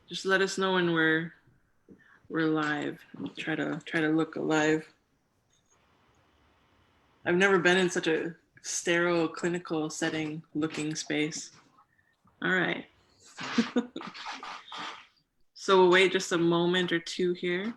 Just let us know when we're live. Try to look alive. I've never been in such a sterile clinical setting looking space. All right. So we'll wait just a moment or two here.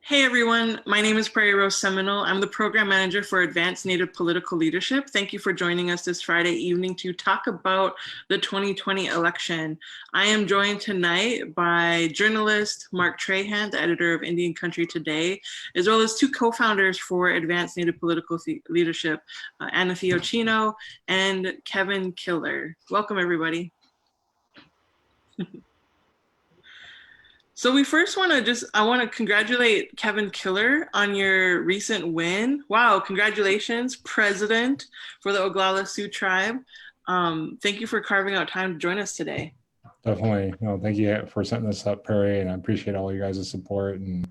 Hey everyone, my name is Prairie Rose Seminole. I'm the Program Manager for Advanced Native Political Leadership. Thank you for joining us this Friday evening to talk about the 2020 election. I am joined tonight by journalist Mark Trahant, editor of Indian Country Today, as well as two co-founders for Advanced Native Political Leadership, Anathea Chino and Kille. Welcome everybody. So we first want to I want to congratulate Kille on your recent win. Wow, congratulations, President for the Oglala Sioux Tribe. Thank you for carving out time to join us today. Definitely. Thank you for setting this up, Perry, and I appreciate all you guys' support. And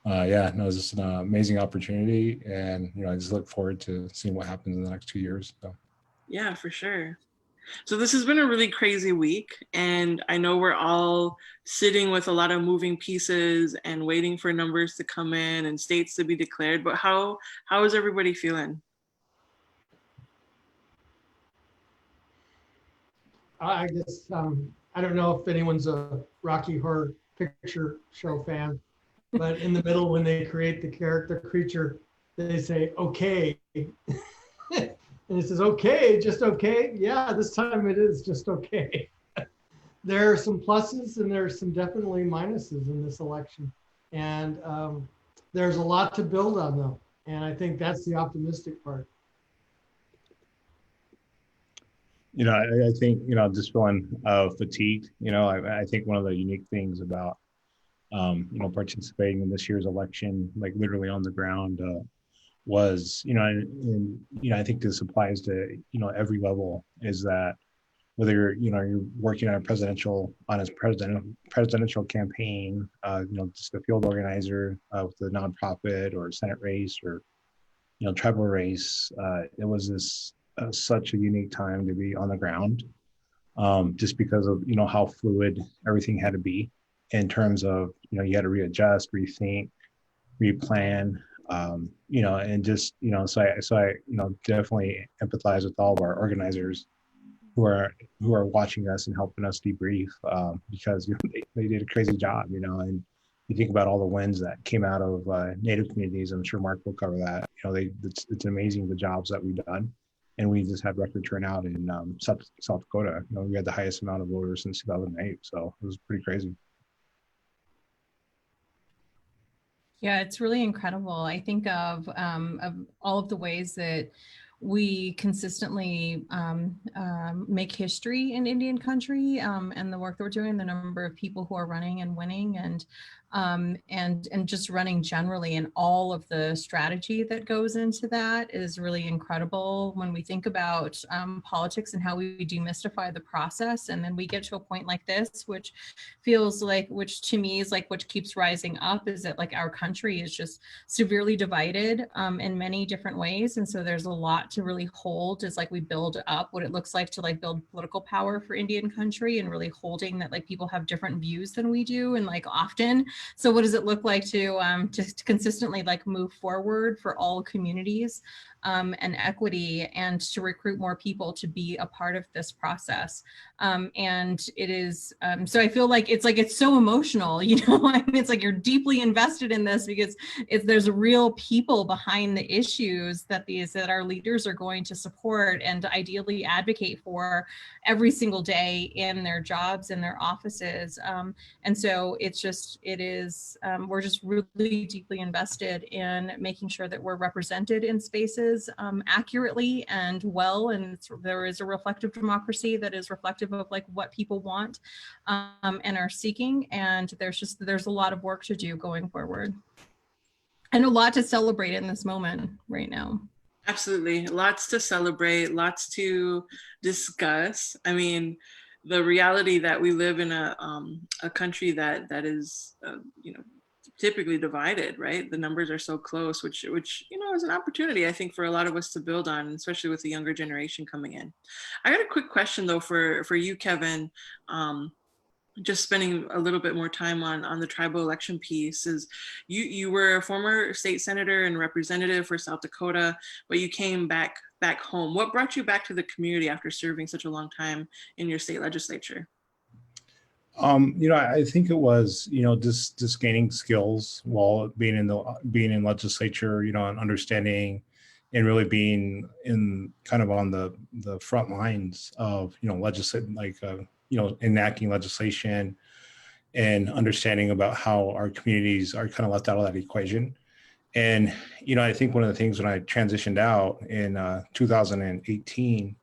it's just an amazing opportunity. And, I just look forward to seeing what happens in the next 2 years. So. Yeah, for sure. So this has been a really crazy week, and I know we're all sitting with a lot of moving pieces and waiting for numbers to come in and states to be declared, but how is everybody feeling? I guess, I don't know if anyone's a Rocky Horror Picture Show fan, but in the middle when they create the creature, they say, okay. And it says, okay, just okay. Yeah, this time it is just okay. There are some pluses and there's some definitely minuses in this election. And there's a lot to build on though. And I think that's the optimistic part. I think, just feeling fatigued, I think one of the unique things about, participating in this year's election, like literally on the ground, was, I think this applies to, every level, is that whether you're working on a presidential campaign, just a field organizer with a nonprofit or a Senate race or, tribal race, it was this such a unique time to be on the ground, just because of, how fluid everything had to be in terms of, you had to readjust, rethink, replan, and just, so I definitely empathize with all of our organizers who are watching us and helping us debrief, because they did a crazy job, and you think about all the wins that came out of Native communities. I'm sure Mark will cover that. It's amazing the jobs that we've done, and we just had record turnout in South Dakota. We had the highest amount of voters since 2008, so it was pretty crazy. Yeah, it's really incredible. I think of all of the ways that we consistently make history in Indian country, and the work that we're doing, the number of people who are running and winning, and just running generally, and all of the strategy that goes into that is really incredible when we think about politics and how we demystify the process. And then we get to a point like this, which feels like, which to me is like what keeps rising up, is that like our country is just severely divided in many different ways. And so there's a lot to really hold, as like we build up what it looks like to like build political power for Indian country, and really holding that like people have different views than we do, and like often. So what does it look like to consistently like move forward for all communities and equity, and to recruit more people to be a part of this process? And it is, so I feel like it's so emotional, I mean, it's like you're deeply invested in this because there's real people behind the issues that our leaders are going to support and ideally advocate for every single day in their jobs, in their offices. And so we're just really deeply invested in making sure that we're represented in spaces accurately and well, and there is a reflective democracy that is reflective of like what people want and are seeking. And there's a lot of work to do going forward, and a lot to celebrate in this moment right now. Absolutely. Lots to celebrate, lots to discuss. I mean, the reality that we live in a country that is, typically divided, right? The numbers are so close, which is an opportunity, I think, for a lot of us to build on, especially with the younger generation coming in. I got a quick question though for you, Kevin. Just spending a little bit more time on the tribal election piece. Is you were a former state senator and representative for South Dakota, but you came back home. What brought you back to the community after serving such a long time in your state legislature? I think it was, just gaining skills while being in legislature, and understanding and really being in kind of on the front lines of, legislating, enacting legislation and understanding about how our communities are kind of left out of that equation. And, I think one of the things when I transitioned out in 2018,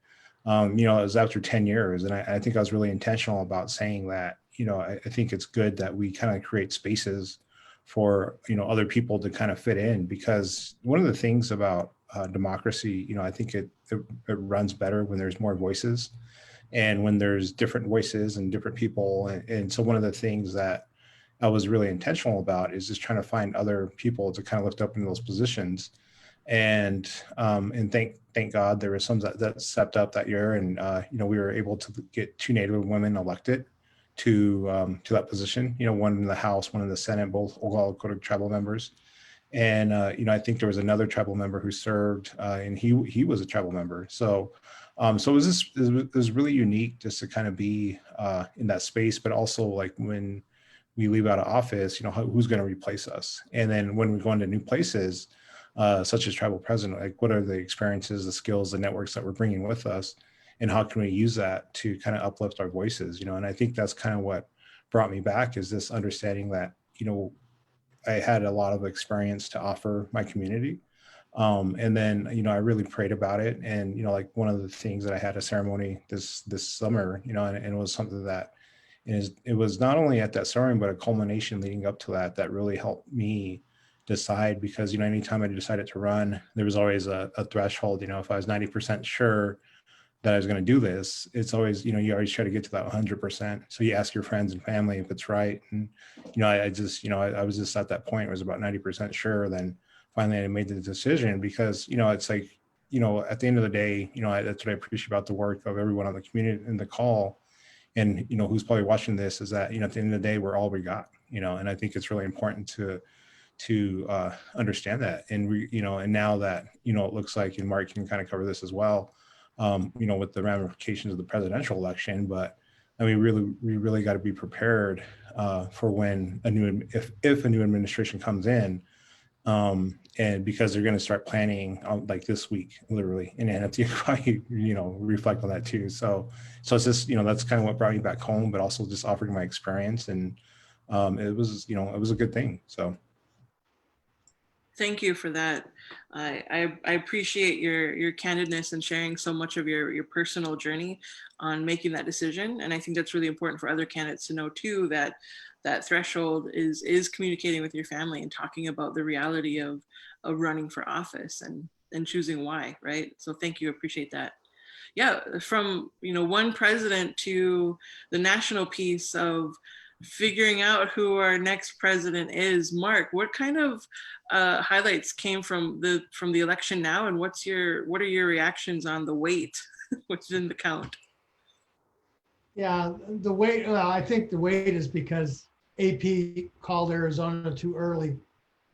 it was after 10 years. And I think I was really intentional about saying that, I think it's good that we kind of create spaces for, other people to kind of fit in, because one of the things about democracy, I think it runs better when there's more voices and when there's different voices and different people. And so one of the things that I was really intentional about is just trying to find other people to kind of lift up into those positions. And thank God there were some that stepped up that year, and we were able to get 2 Native women elected to that position. One in the House, one in the Senate, both Oglala Lakota tribal members. And I think there was another tribal member who served, and he was a tribal member. So it was really unique just to kind of be in that space, but also like when we leave out of office, who's going to replace us, and then when we go into new places. Such as tribal president, like what are the experiences, the skills, the networks that we're bringing with us, and how can we use that to kind of uplift our voices, and I think that's kind of what brought me back, is this understanding that, I had a lot of experience to offer my community. And then, I really prayed about it. And, like one of the things that I had a ceremony this summer, and it was something that it was not only at that ceremony, but a culmination leading up to that really helped me decide, because anytime I decided to run, there was always a threshold. If I was 90% sure that I was going to do this, it's always, you always try to get to that 100%. So you ask your friends and family if it's right. And I just, I was just at that point, it was about 90% sure. Then finally I made the decision, because it's like, at the end of the day, that's what I appreciate about the work of everyone on the community in the call, and who's probably watching this, is that at the end of the day, we're all we got. And I think it's really important to understand that. And and now that it looks like, and Mark can kind of cover this as well, with the ramifications of the presidential election. But I mean, we really got to be prepared for when if a new administration comes in, and because they're going to start planning like this week, literally, and Anathea probably reflect on that too. So it's just that's kind of what brought me back home, but also just offering my experience, and it was it was a good thing. So. Thank you for that. I appreciate your candidness and sharing so much of your personal journey on making that decision. And I think that's really important for other candidates to know too, that threshold is communicating with your family and talking about the reality of running for office and choosing why, right? So thank you, appreciate that. Yeah, from one president to the national piece of figuring out who our next president is. Mark, what kind of highlights came from the election now, and what are your reactions on the weight, what's in the count? Yeah, the weight. I think the weight is because AP called Arizona too early,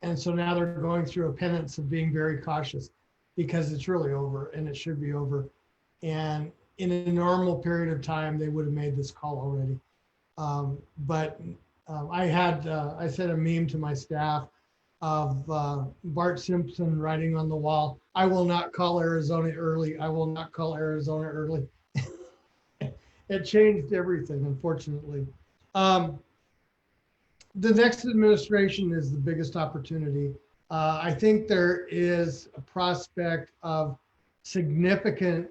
and so now they're going through a penance of being very cautious, because it's really over, and it should be over. And in a normal period of time, they would have made this call already. But I sent a meme to my staff of Bart Simpson writing on the wall, "I will not call Arizona early. I will not call Arizona early." It changed everything, unfortunately. The next administration is the biggest opportunity. I think there is a prospect of significant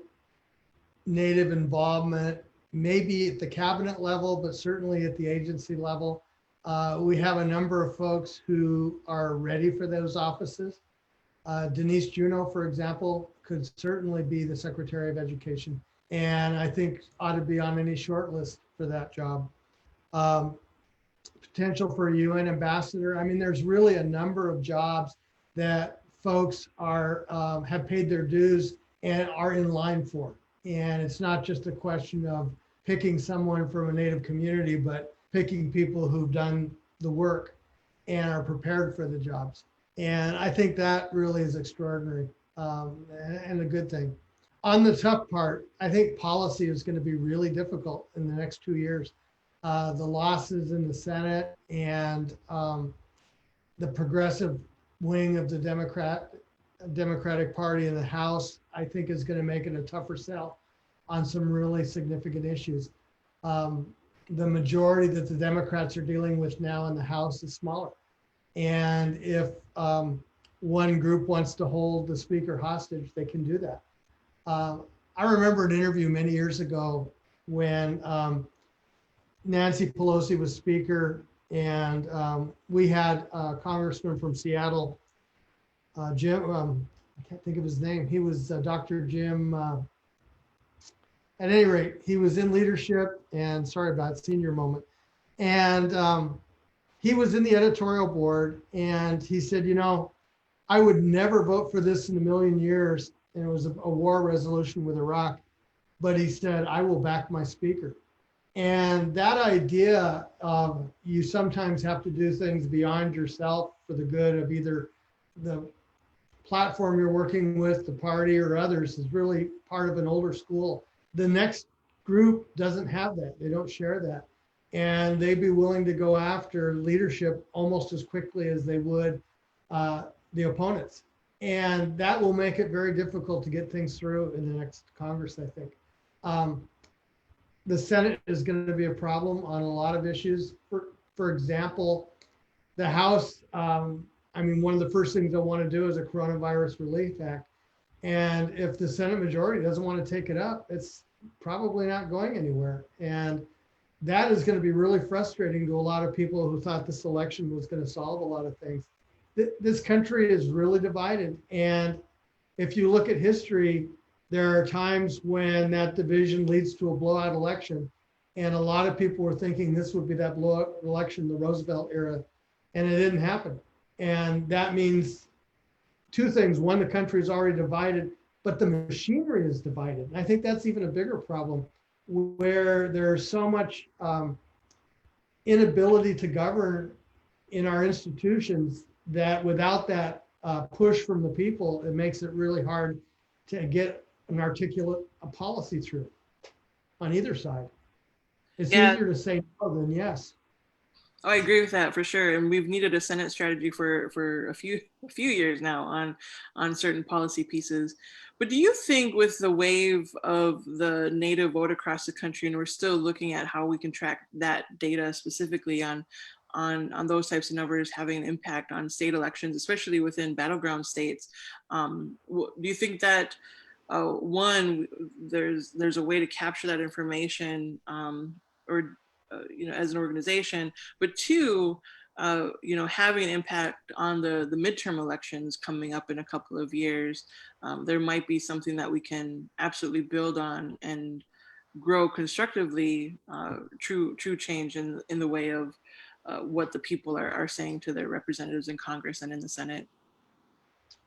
Native involvement, maybe at the cabinet level, but certainly at the agency level. We have a number of folks who are ready for those offices. Denise Juneau, for example, could certainly be the Secretary of Education, and I think ought to be on any short list for that job. potential for a UN ambassador. I mean, there's really a number of jobs that folks are have paid their dues and are in line for. And it's not just a question of picking someone from a Native community, but picking people who've done the work and are prepared for the jobs. And I think that really is extraordinary and a good thing. On the tough part, I think policy is going to be really difficult in the next 2 years. The losses in the Senate and the progressive wing of the Democratic Party in the House, I think is going to make it a tougher sell on some really significant issues. The majority that the Democrats are dealing with now in the House is smaller. And if one group wants to hold the speaker hostage, they can do that. I remember an interview many years ago when Nancy Pelosi was speaker, and we had a congressman from Seattle, Jim, I can't think of his name. He was Dr. Jim, at any rate, he was in leadership, and sorry about senior moment. And he was in the editorial board, and he said, you know, I would never vote for this in a million years. And it was a war resolution with Iraq. But he said, I will back my speaker. And that idea of you sometimes have to do things beyond yourself for the good of either the platform you're working with, the party, or others is really part of an older school. The next group doesn't have that. They don't share that. And they'd be willing to go after leadership almost as quickly as they would the opponents. And that will make it very difficult to get things through in the next Congress, I think. The Senate is going to be a problem on a lot of issues. For example, the House, I mean, one of the first things they'll want to do is a Coronavirus Relief Act. And if the Senate majority doesn't want to take it up, it's probably not going anywhere. And that is going to be really frustrating to a lot of people who thought this election was going to solve a lot of things. This country is really divided. And if you look at history, there are times when that division leads to a blowout election. And a lot of people were thinking this would be that blowout election, the Roosevelt era, and it didn't happen. And that means two things. One, the country is already divided, but the machinery is divided. And I think that's even a bigger problem, where there's so much inability to govern in our institutions that without that push from the people, it makes it really hard to get an articulate policy through on either side. It's easier to say no than yes. Oh, I agree with that for sure. And we've needed a Senate strategy for a few years now on certain policy pieces. But do you think with the wave of the Native vote across the country, and we're still looking at how we can track that data specifically on those types of numbers having an impact on state elections, especially within battleground states, do you think that one, there's a way to capture that information or as an organization, but two, having an impact on the midterm elections coming up in a couple of years, there might be something that we can absolutely build on and grow constructively, true change in the way of what the people are saying to their representatives in Congress and in the Senate.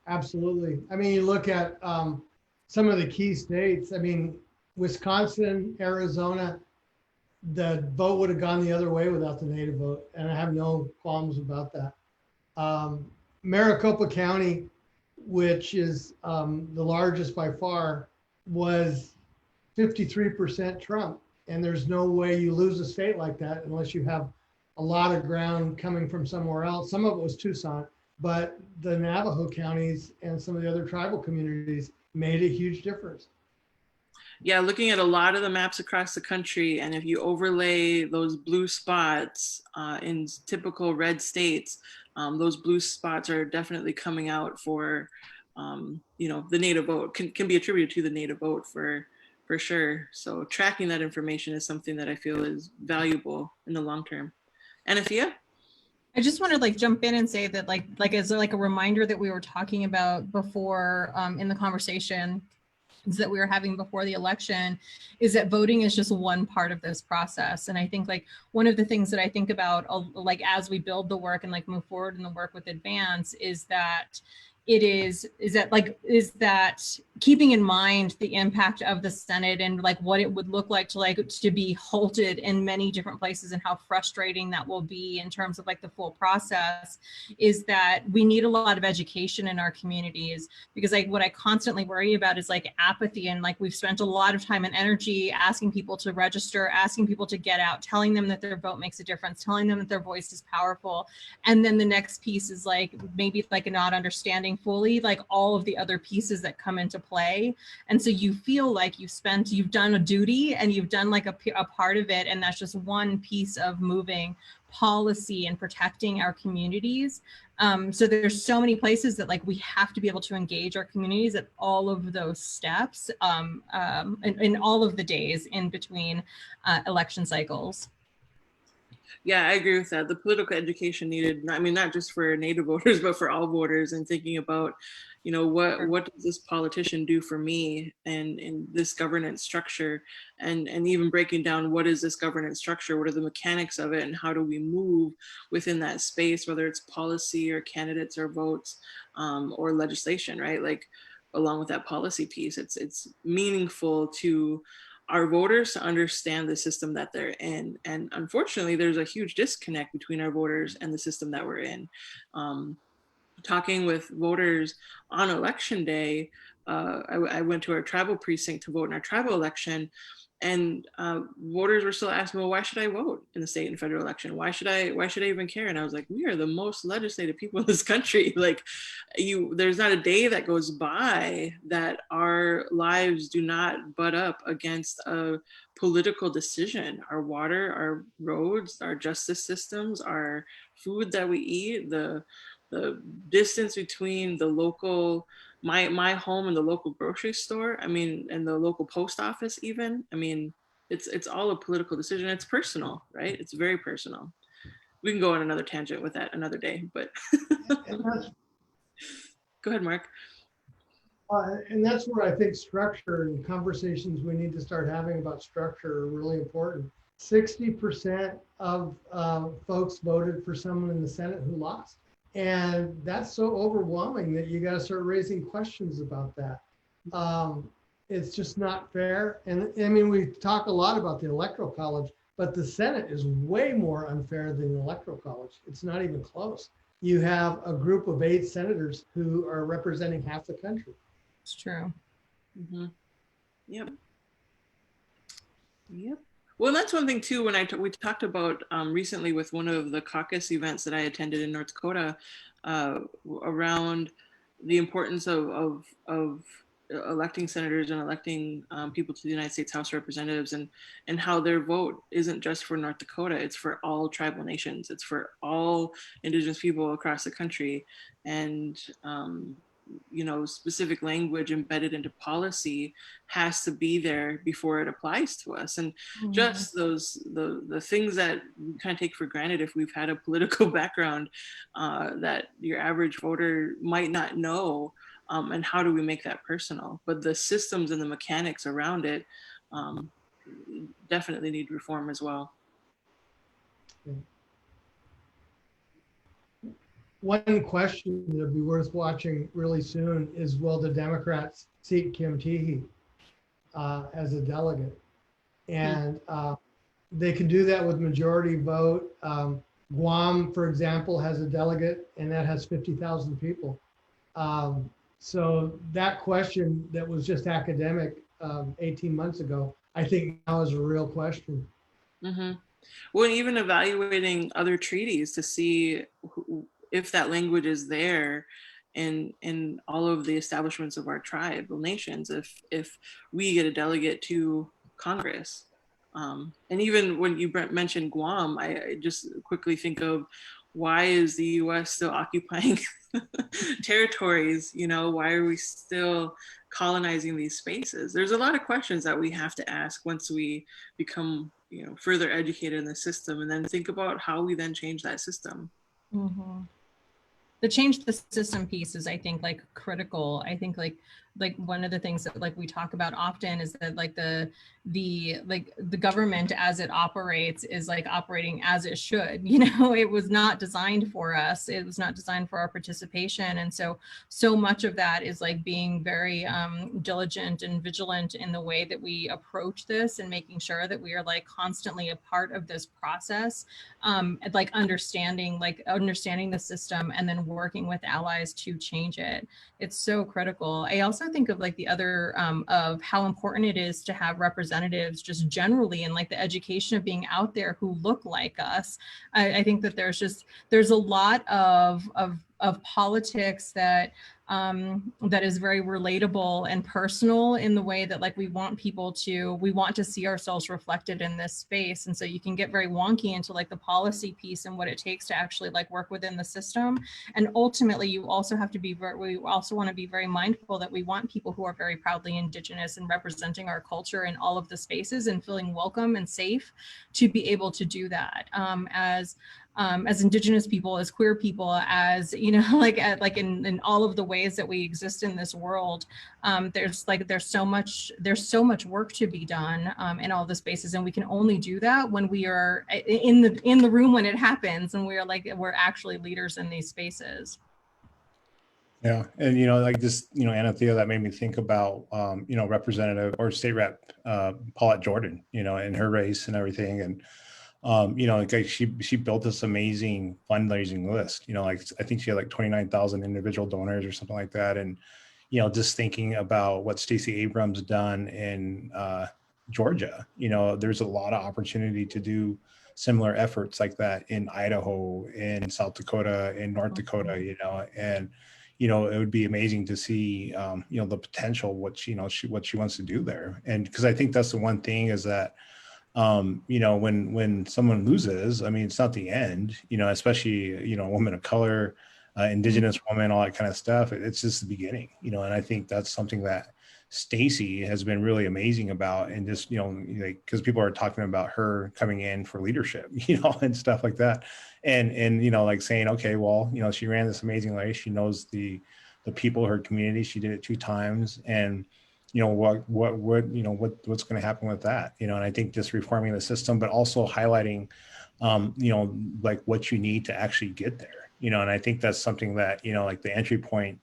Absolutely. I mean, you look at some of the key states. I mean, Wisconsin, Arizona, the vote would have gone the other way without the Native vote, and I have no qualms about that. Maricopa County, which is the largest by far, was 53% Trump, and there's no way you lose a state like that unless you have a lot of ground coming from somewhere else. Some of it was Tucson, but the Navajo counties and some of the other tribal communities made a huge difference. Yeah, looking at a lot of the maps across the country, and if you overlay those blue spots in typical red states, those blue spots are definitely coming out for, the Native vote, can be attributed to the Native vote for sure. So tracking that information is something that I feel is valuable in the long term. Anathea? I just want to jump in and say that like as a reminder that we were talking about before in the conversation, that we were having before the election is that voting is just one part of this process. And I think like one of the things that I think about like as we build the work and like move forward in the work with Advance is that keeping in mind the impact of the Senate and like what it would look like to be halted in many different places and how frustrating that will be in terms of like the full process, is that we need a lot of education in our communities, because like what I constantly worry about is like apathy, and like we've spent a lot of time and energy asking people to register, asking people to get out, telling them that their vote makes a difference, telling them that their voice is powerful. And then the next piece is like maybe like not understanding fully like all of the other pieces that come into play. And so you feel like you've done a duty and you've done like a part of it, and that's just one piece of moving policy and protecting our communities. So there's so many places that like we have to be able to engage our communities at all of those steps, in all of the days in between election cycles. Yeah, I agree with that. The political education needed, I mean, not just for Native voters, but for all voters, and thinking about, you know, what does this politician do for me and in this governance structure, and even breaking down what is this governance structure, what are the mechanics of it, and how do we move within that space, whether it's policy or candidates or votes, or legislation, right? Like along with that policy piece, it's meaningful to our voters to understand the system that they're in. And unfortunately, there's a huge disconnect between our voters and the system that we're in. Talking with voters on election day, I went to our tribal precinct to vote in our tribal election, and voters were still asking, well, why should I vote in the state and federal election? Why should I even care? And I was like, we are the most legislative people in this country. Like there's not a day that goes by that our lives do not butt up against a political decision. Our water, our roads, our justice systems, our food that we eat, the distance between the local, my home and the local grocery store, I mean, and the local post office even, I mean, it's all a political decision. It's personal, right? It's very personal. We can go on another tangent with that another day, but go ahead, Mark. And that's where I think structure and conversations we need to start having about structure are really important. 60% of folks voted for someone in the Senate who lost. And that's so overwhelming that you got to start raising questions about that. It's just not fair. And I mean, we talk a lot about the Electoral College, but the Senate is way more unfair than the Electoral College. It's not even close. You have a group of 8 senators who are representing half the country. It's true. Mm-hmm. Yep. Yep. Well, that's one thing too, when we talked about recently with one of the caucus events that I attended in North Dakota, around the importance of electing senators and electing people to the United States House of Representatives, and how their vote isn't just for North Dakota, it's for all tribal nations, it's for all Indigenous people across the country. And you know, specific language embedded into policy has to be there before it applies to us. And just the things that we kind of take for granted if we've had a political background, that your average voter might not know, and how do we make that personal? But the systems and the mechanics around it definitely need reform as well. One question that would be worth watching really soon is, will the Democrats seat Kim Teehee as a delegate? And they can do that with majority vote. Guam, for example, has a delegate, and that has 50,000 people. So that question that was just academic 18 months ago, I think now is a real question. Mm-hmm. Well, even evaluating other treaties to see if that language is there in all of the establishments of our tribal nations, if we get a delegate to Congress. And even when you mentioned Guam, I just quickly think of, why is the US still occupying territories? You know, why are we still colonizing these spaces? There's a lot of questions that we have to ask once we become, you know, further educated in the system, and then think about how we then change that system. Mm-hmm. The change the system piece is, I think, like critical. I think like like one of the things that like we talk about often is that like the government as it operates is like operating as it should. You know, it was not designed for us. It was not designed for our participation. And so much of that is like being very diligent and vigilant in the way that we approach this and making sure that we are like constantly a part of this process, like understanding the system and then working with allies to change it. It's so critical. I also think of like the other of how important it is to have representatives just generally in like the education of being out there who look like us. I think that there's a lot of politics that that is very relatable and personal in the way that like we want to see ourselves reflected in this space. And so you can get very wonky into like the policy piece and what it takes to actually like work within the system. And ultimately we also want to be very mindful that we want people who are very proudly Indigenous and representing our culture in all of the spaces and feeling welcome and safe to be able to do that as Indigenous people, as queer people, as, you know, like in all of the ways that we exist in this world. There's so much work to be done in all the spaces, and we can only do that when we are in the room when it happens, and we're actually leaders in these spaces. Yeah, and you know, like this, you know, Anathea, that made me think about, you know, Representative or State Rep Paulette Jordan, you know, and her race and everything, and you know, like she built this amazing fundraising list. You know, like I think she had like 29,000 individual donors or something like that, and you know, just thinking about what Stacey Abrams done in Georgia, you know, there's a lot of opportunity to do similar efforts like that in Idaho, in South Dakota, in North Dakota, you know, and you know, it would be amazing to see, you know, the potential, what she wants to do there. And because I think that's the one thing is that, you know, when someone loses, I mean, it's not the end, you know, especially, you know, a woman of color, Indigenous woman, all that kind of stuff. It's just the beginning, you know, and I think that's something that Stacey has been really amazing about, and just, you know, like, because people are talking about her coming in for leadership, you know, and stuff like that, and you know, like saying, okay, well, you know, she ran this amazing race, she knows the people, her community, she did it 2 times, and you know what's going to happen with that, you know, and I think just reforming the system, but also highlighting, you know, like what you need to actually get there, you know, and I think that's something that, you know, like the entry point,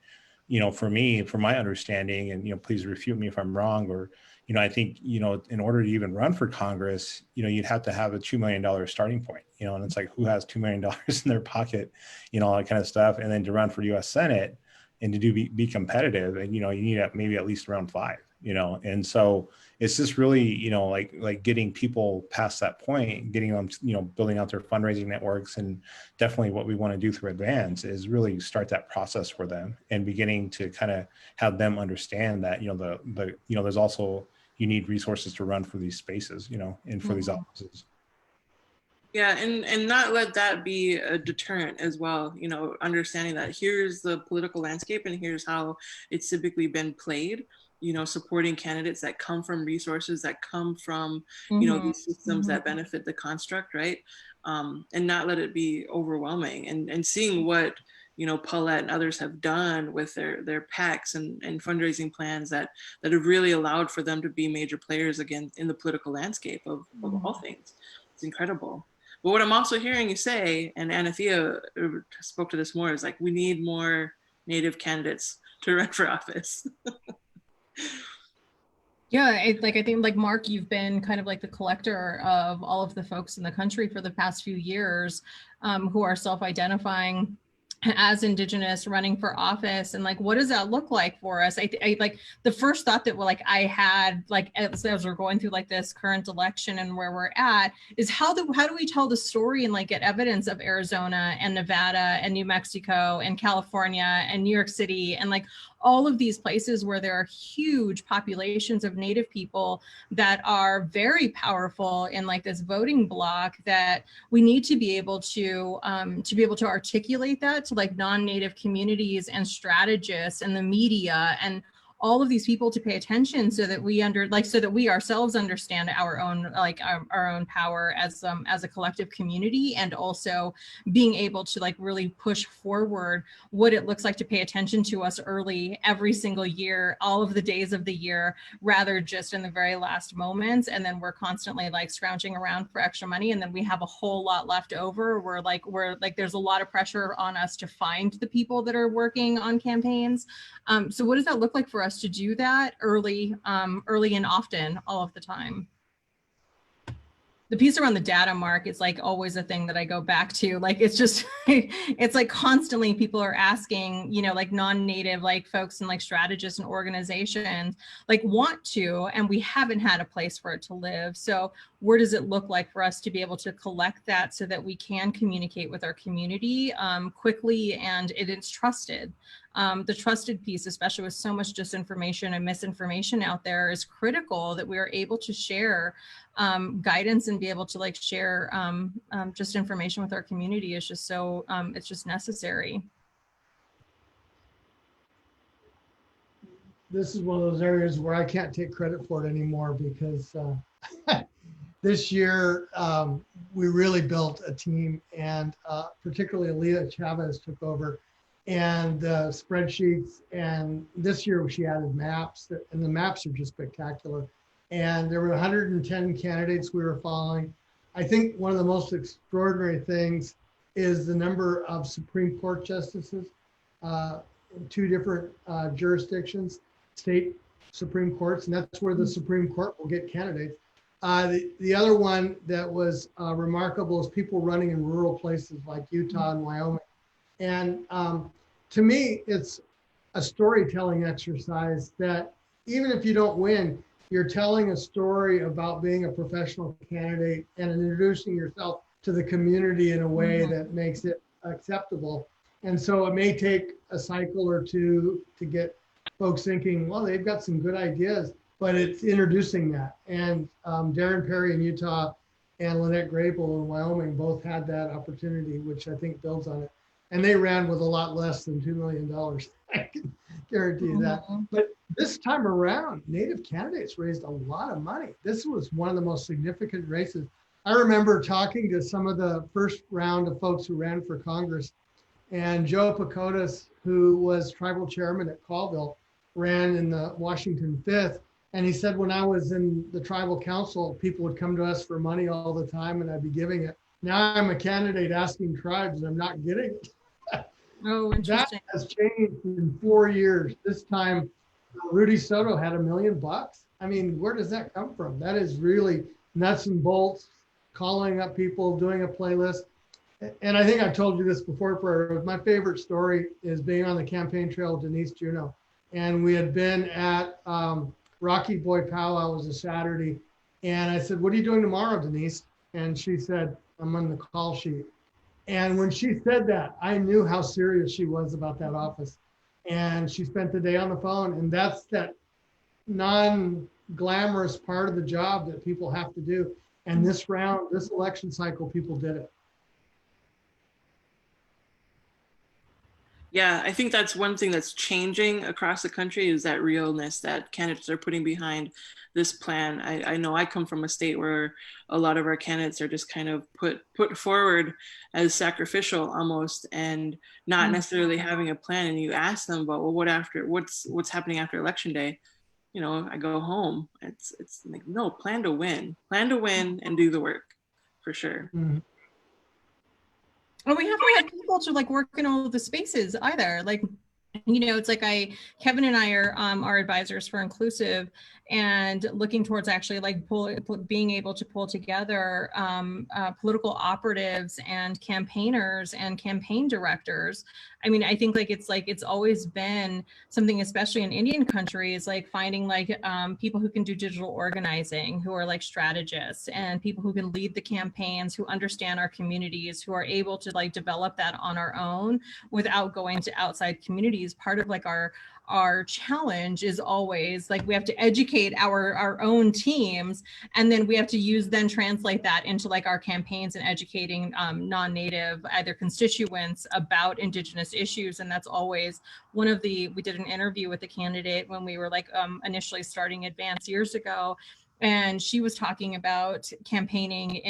you know, for me, from my understanding, and, you know, please refute me if I'm wrong, or, you know, I think, you know, in order to even run for Congress, you know, you'd have to have a $2 million starting point, you know, and it's like, who has $2 million in their pocket, you know, all that kind of stuff. And then to run for US Senate and to be competitive, and, you know, you need maybe at least around 5, you know, and so it's just really, you know, like getting people past that point, getting them, you know, building out their fundraising networks. And definitely what we want to do through Advance is really start that process for them, and beginning to kind of have them understand that, you know, you know, there's also, you need resources to run for these spaces, you know, and for these offices. Yeah, and not let that be a deterrent as well, you know, understanding that here's the political landscape and here's how it's typically been played, you know, supporting candidates that come from resources, that come from, you know, these systems that benefit the construct, right? And not let it be overwhelming, and seeing what, you know, Paulette and others have done with their PACs and fundraising plans that have really allowed for them to be major players again in the political landscape of all things. It's incredible. But what I'm also hearing you say, and Anathea spoke to this more, is like, we need more Native candidates to run for office. Yeah, I think like Mark, you've been kind of like the collector of all of the folks in the country for the past few years who are self-identifying as Indigenous, running for office, and like, what does that look like for us? I like the first thought that like I had, like as we're going through like this current election and where we're at, is how do we tell the story and like get evidence of Arizona and Nevada and New Mexico and California and New York City and like all of these places where there are huge populations of Native people that are very powerful in like this voting bloc, that we need to be able to articulate that to like non-Native communities and strategists and the media and all of these people to pay attention so that so that we ourselves understand our own, our own power as a collective community, and also being able to really push forward what it looks like to pay attention to us early every single year, all of the days of the year, rather just in the very last moments. And then we're constantly scrounging around for extra money, and then we have a whole lot left over. We're there's a lot of pressure on us to find the people that are working on campaigns. So what does that look like for us to do that early and often, all of the time? The piece around the data, Mark, is always a thing that I go back to. It's just, it's constantly people are asking, non-native folks and strategists and organizations want to, and we haven't had a place for it to live. So where does it look like for us to be able to collect that so that we can communicate with our community quickly, and it's trusted? The trusted piece, especially with so much disinformation and misinformation out there, is critical, that we are able to share guidance and be able to share just information with our community. Is just so it's just necessary. This is one of those areas where I can't take credit for it anymore, because this year we really built a team, and particularly Anathea Chavez took over, and spreadsheets. And this year she added maps, and the maps are just spectacular. And there were 110 candidates we were following. I think one of the most extraordinary things is the number of Supreme Court justices in 2 different jurisdictions, state Supreme Courts, and that's where the Supreme Court will get candidates. The other one that was remarkable is people running in rural places like Utah and Wyoming. And to me, it's a storytelling exercise that even if you don't win, you're telling a story about being a professional candidate and introducing yourself to the community in a way that makes it acceptable. And so it may take a cycle or two to get folks thinking, well, they've got some good ideas, but it's introducing that. And Darren Perry in Utah and Lynette Grable in Wyoming both had that opportunity, which I think builds on it. And they ran with a lot less than $2 million. I can guarantee you that. But this time around, Native candidates raised a lot of money. This was one of the most significant races. I remember talking to some of the first round of folks who ran for Congress, and Joe Pacotas, who was tribal chairman at Colville, ran in the Washington 5th. And he said, when I was in the tribal council, people would come to us for money all the time, and I'd be giving it. Now I'm a candidate asking tribes, and I'm not getting it. Oh, interesting. That has changed in 4 years. This time, Rudy Soto had $1 million. I mean, where does that come from? That is really nuts and bolts, calling up people, doing a playlist. And I think I've told you this before, but my favorite story is being on the campaign trail with Denise Juneau. And we had been at Rocky Boy Powwow. It was a Saturday. And I said, what are you doing tomorrow, Denise? And she said, I'm on the call sheet. And when she said that, I knew how serious she was about that office. And she spent the day on the phone. And that's that non-glamorous part of the job that people have to do. And this round, this election cycle, people did it. Yeah, I think that's one thing that's changing across the country, is that realness that candidates are putting behind this plan. I know I come from a state where a lot of our candidates are just kind of put forward as sacrificial almost, and not necessarily having a plan. And you ask them about, well, what's happening after election day? You know, I go home. It's like, no, plan to win and do the work, for sure. Mm-hmm. And we haven't had people to work in all of the spaces either. It's Kevin and I are our advisors for Inclusive, and looking towards actually being able to pull together political operatives and campaigners and campaign directors. I mean, I think it's always been something, especially in Indian country, is finding people who can do digital organizing, who are strategists, and people who can lead the campaigns, who understand our communities, who are able to develop that on our own without going to outside communities. Part of our challenge is always like we have to educate our own teams, and then we have to then translate that into like our campaigns and educating non-native either constituents about Indigenous issues. And that's always one of we did an interview with the candidate when we were like initially starting Advance years ago. And she was talking about campaigning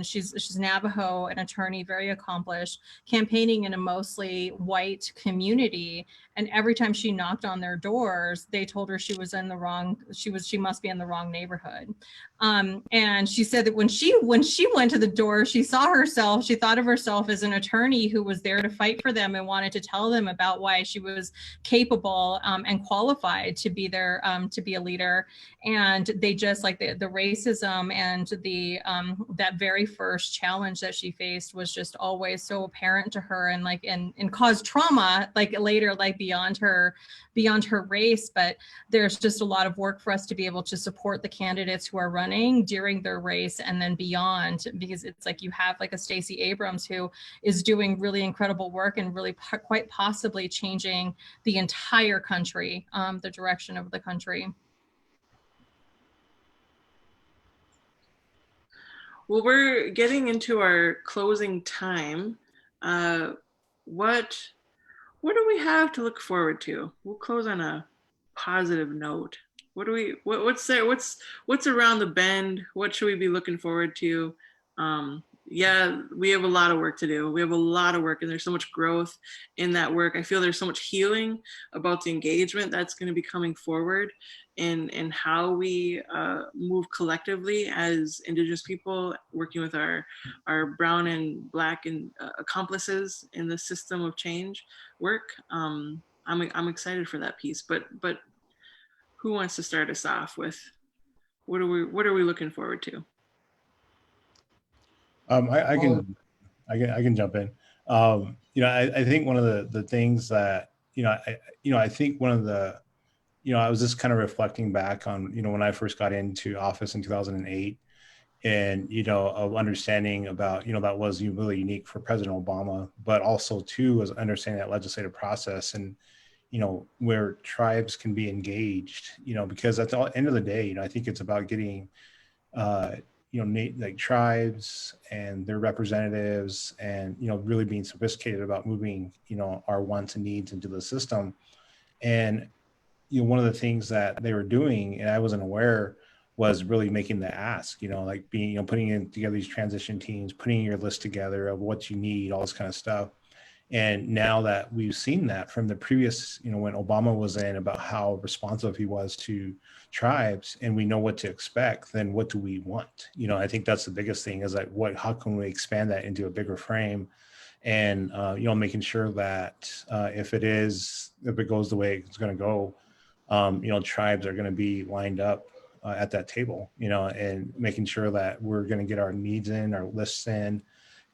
she's Navajo, an attorney, very accomplished, campaigning in a mostly white community. And every time she knocked on their doors, they told her she must be in the wrong neighborhood. And she said that when she went to the door, she thought of herself as an attorney who was there to fight for them and wanted to tell them about why she was capable and qualified to be to be a leader. And they just like the racism and that very first challenge that she faced was just always so apparent to her, and caused trauma like later, like beyond her race. But there's just a lot of work for us to be able to support the candidates who are running during their race and then beyond, because it's like you have like a Stacey Abrams who is doing really incredible work and really quite possibly changing the entire country, the direction of the country. Well, we're getting into our closing time. What do we have to look forward to? We'll close on a positive note. What's there? What's around the bend? What should we be looking forward to? Yeah, we have a lot of work to do. We have a lot of work, and there's so much growth in that work. I feel there's so much healing about the engagement that's going to be coming forward in how we move collectively as Indigenous people, working with our brown and Black and accomplices in the system of change work. I'm excited for that piece. But who wants to start us off with what are we looking forward to? I can jump in. I think one of the things that I think one of the I was just kind of reflecting back on when I first got into office in 2008, and of understanding about that was really unique for President Obama, but also too was understanding that legislative process and where tribes can be engaged, because at the end of the day, I think it's about getting like tribes and their representatives and really being sophisticated about moving our wants and needs into the system. And one of the things that they were doing, and I wasn't aware, was really making the ask, like being putting in together these transition teams, putting your list together of what you need, all this kind of stuff. And now that we've seen that from the previous, when Obama was in, about how responsive he was to tribes, and we know what to expect, then what do we want? I think that's the biggest thing, is like how can we expand that into a bigger frame? And making sure that if it goes the way it's going to go, tribes are going to be lined up at that table, and making sure that we're going to get our needs in, our lists in,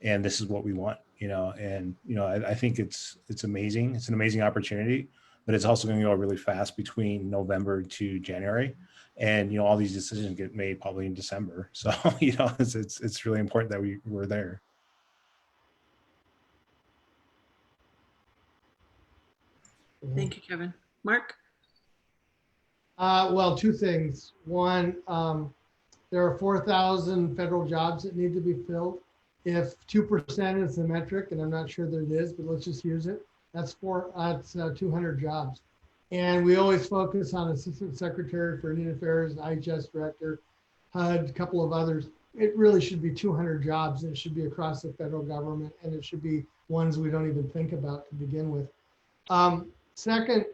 and this is what we want. I think it's amazing. It's an amazing opportunity, but it's also going to go really fast between November to January, and all these decisions get made probably in December. So it's really important that we're there. Thank you, Kevin. Mark? Well, two things. One, there are 4,000 federal jobs that need to be filled. If 2% is the metric, and I'm not sure that it is, but let's just use it, that's 200 jobs. And we always focus on Assistant Secretary for Indian Affairs, IHS Director, HUD, a couple of others. It really should be 200 jobs, and it should be across the federal government, and it should be ones we don't even think about to begin with. Second,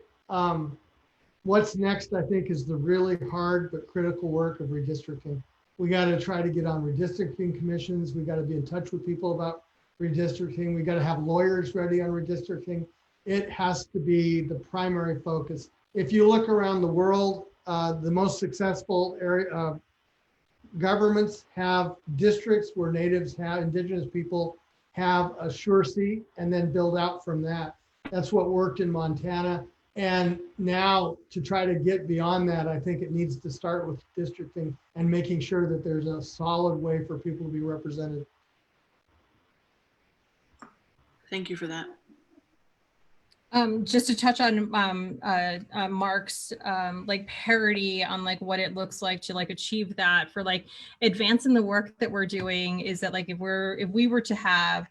what's next, I think, is the really hard but critical work of redistricting. We got to try to get on redistricting commissions. We got to be in touch with people about redistricting. We got to have lawyers ready on redistricting. It has to be the primary focus. If you look around the world, the most successful governments have districts where Indigenous people have a sure seat, and then build out from that. That's what worked in Montana. And now to try to get beyond that, I think it needs to start with districting and making sure that there's a solid way for people to be represented. Thank you for that. Just to touch on Mark's like parody on like what it looks like to like achieve that for like advancing the work that we're doing is that like if we were to have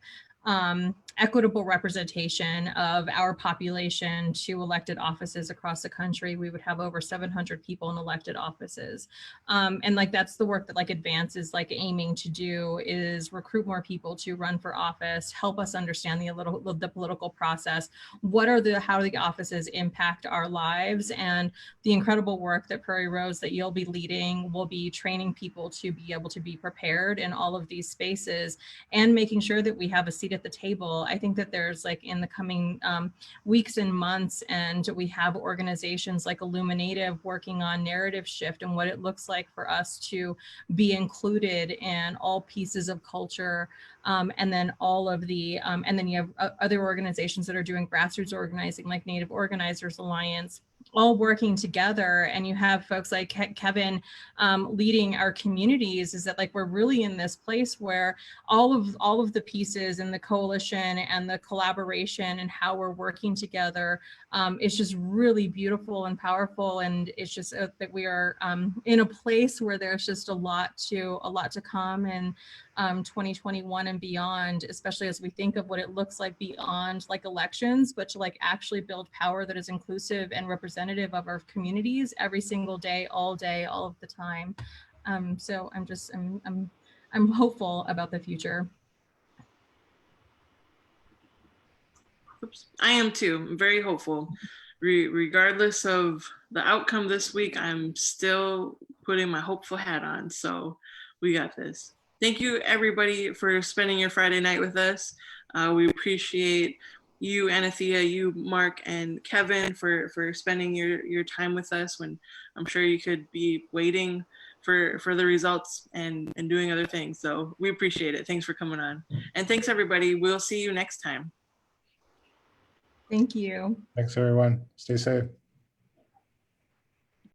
equitable representation of our population to elected offices across the country, we would have over 700 people in elected offices. And like that's the work that like Advance is like aiming to do, is recruit more people to run for office, help us understand the political process. How the offices impact our lives, and the incredible work that Prairie Rose that you'll be leading will be training people to be able to be prepared in all of these spaces and making sure that we have a seat at the table. I think that there's like in the coming weeks and months, and we have organizations like Illuminative working on narrative shift and what it looks like for us to be included in all pieces of culture. And then all of the, and then you have other organizations that are doing grassroots organizing like Native Organizers Alliance, all working together. And you have folks like Kevin leading our communities. Is that like we're really in this place where all of the pieces and the coalition and the collaboration and how we're working together is just really beautiful and powerful. And it's just that we are in a place where there's just a lot to come, and 2021 and beyond, especially as we think of what it looks like beyond like elections, but to like actually build power that is inclusive and representative of our communities every single day, all of the time. So I'm hopeful about the future. Oops. I am too. I'm very hopeful. Regardless of the outcome this week, I'm still putting my hopeful hat on. So we got this. Thank you, everybody, for spending your Friday night with us. We appreciate you, Anathea, you, Mark, and Kevin for spending your time with us when I'm sure you could be waiting for the results and doing other things. So we appreciate it. Thanks for coming on. And thanks, everybody. We'll see you next time. Thank you. Thanks, everyone. Stay safe.